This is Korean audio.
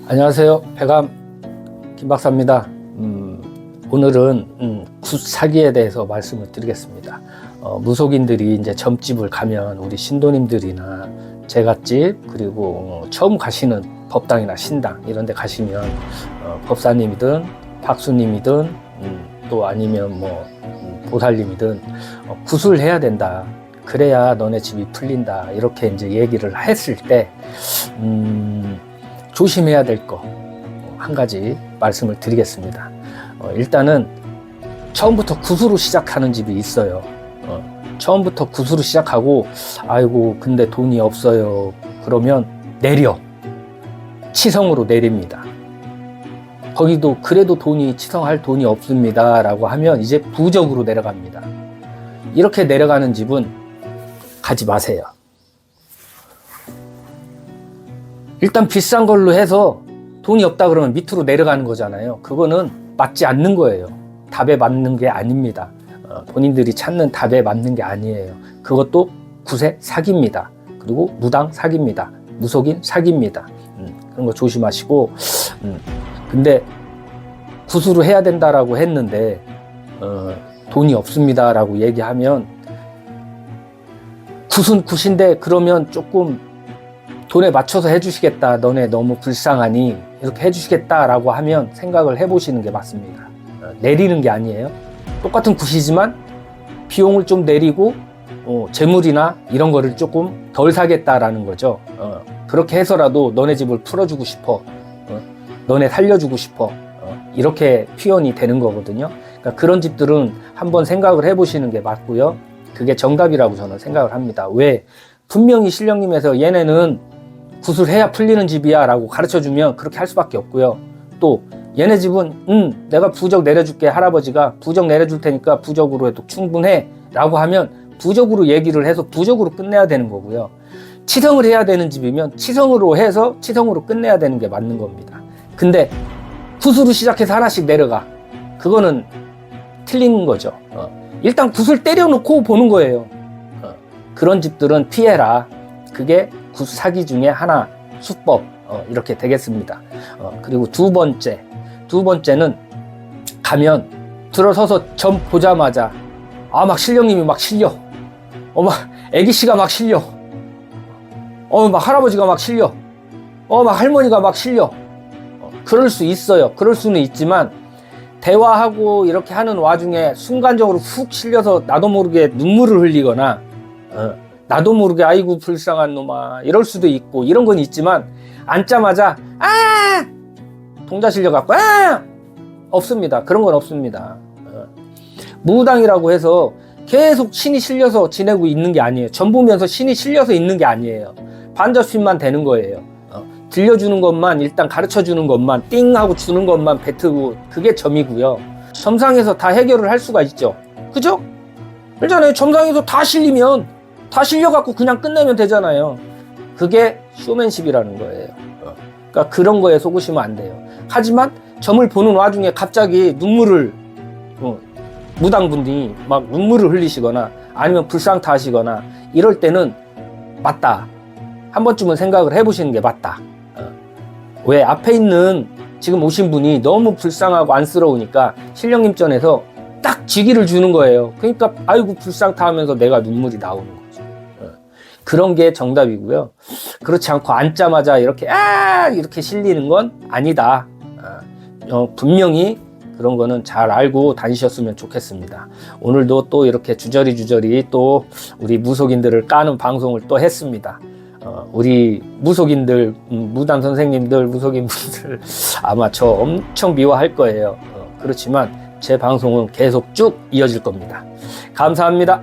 안녕하세요. 배감 김박사입니다. 오늘은 굿사기에 대해서 말씀을 드리겠습니다. 무속인들이 이제 점집을 가면 우리 신도님들이나 제갓집 그리고 처음 가시는 법당이나 신당 이런 데 가시면 법사님이든 박수님이든 또 아니면 뭐 보살님이든 굿을 해야 된다. 그래야 너네 집이 풀린다. 이렇게 이제 얘기를 했을 때 조심해야 될 거 한 가지 말씀을 드리겠습니다. 일단은 처음부터 굿으로 시작하는 집이 있어요. 처음부터 굿으로 시작하고 아이고 근데 돈이 없어요. 그러면 내려. 치성으로 내립니다. 거기도 그래도 치성할 돈이 없습니다 라고 하면 이제 부적으로 내려갑니다. 이렇게 내려가는 집은 가지 마세요. 일단 비싼 걸로 해서 돈이 없다 그러면 밑으로 내려가는 거잖아요. 그거는 맞지 않는 거예요. 답에 맞는 게 아닙니다. 본인들이 찾는 답에 맞는 게 아니에요. 그것도 굿의 사기입니다. 그리고 무당 사기입니다. 무속인 사기입니다. 그런 거 조심하시고 근데 굿으로 해야 된다라고 했는데 돈이 없습니다 라고 얘기하면 굿은 굿인데 그러면 조금 돈에 맞춰서 해주시겠다. 너네 너무 불쌍하니 이렇게 해주시겠다라고 하면 생각을 해보시는 게 맞습니다. 내리는 게 아니에요. 똑같은 굿이지만 비용을 좀 내리고 재물이나 이런 거를 조금 덜 사겠다라는 거죠. 그렇게 해서라도 너네 집을 풀어주고 싶어. 너네 살려주고 싶어. 이렇게 표현이 되는 거거든요. 그러니까 그런 집들은 한번 생각을 해보시는 게 맞고요. 그게 정답이라고 저는 생각을 합니다. 왜? 분명히 신령님에서 얘네는 굿을 해야 풀리는 집이야 라고 가르쳐주면 그렇게 할 수밖에 없고요. 또 얘네 집은 내가 부적 내려줄게. 할아버지가 부적 내려줄 테니까 부적으로 해도 충분해 라고 하면 부적으로 얘기를 해서 부적으로 끝내야 되는 거고요. 치성을 해야 되는 집이면 치성으로 해서 치성으로 끝내야 되는 게 맞는 겁니다. 근데 굿으로 시작해서 하나씩 내려가. 그거는 틀린 거죠. 일단 굿을 때려놓고 보는 거예요. 그런 집들은 피해라. 그게 굿 사기 중에 하나, 수법 이렇게 되겠습니다. 그리고 두 번째는 가면 들어서서 점 보자마자 막 신령님이 막 실려. 막 애기씨가 막 실려. 막 할아버지가 막 실려. 막 할머니가 막 실려. 그럴 수 있어요. 그럴 수는 있지만 대화하고 이렇게 하는 와중에 순간적으로 훅 실려서 나도 모르게 눈물을 흘리거나 나도 모르게 아이고 불쌍한 놈아 이럴 수도 있고 이런 건 있지만 앉자마자 동자 실려갖고 없습니다. 그런 건 없습니다. 무당이라고 해서 계속 신이 실려서 지내고 있는 게 아니에요. 전 보면서 신이 실려서 있는 게 아니에요. 반접신만 되는 거예요. 들려주는 것만 일단 가르쳐주는 것만 띵 하고 주는 것만 뱉고 그게 점이고요. 점상에서 다 해결을 할 수가 있죠. 그죠? 그렇잖아요. 점상에서 다 실리면 다 실려갖고 그냥 끝내면 되잖아요. 그게 쇼맨십이라는 거예요. 그러니까 그런 거에 속으시면 안 돼요. 하지만 점을 보는 와중에 갑자기 눈물을 무당분이 막 눈물을 흘리시거나 아니면 불상타 하시거나 이럴 때는 맞다. 한 번쯤은 생각을 해보시는 게 맞다. 왜? 앞에 있는 지금 오신 분이 너무 불쌍하고 안쓰러우니까 신령님 전에서 딱 직의를 주는 거예요. 그러니까 아이고 불쌍타 하면서 내가 눈물이 나오는 거죠. 그런 게 정답이고요. 그렇지 않고 앉자마자 이렇게 이렇게 실리는 건 아니다. 분명히 그런 거는 잘 알고 다니셨으면 좋겠습니다. 오늘도 또 이렇게 주저리 또 우리 무속인들을 까는 방송을 또 했습니다. 우리 무속인들, 무당 선생님들, 무속인분들 아마 저 엄청 미워할 거예요. 그렇지만 제 방송은 계속 쭉 이어질 겁니다. 감사합니다.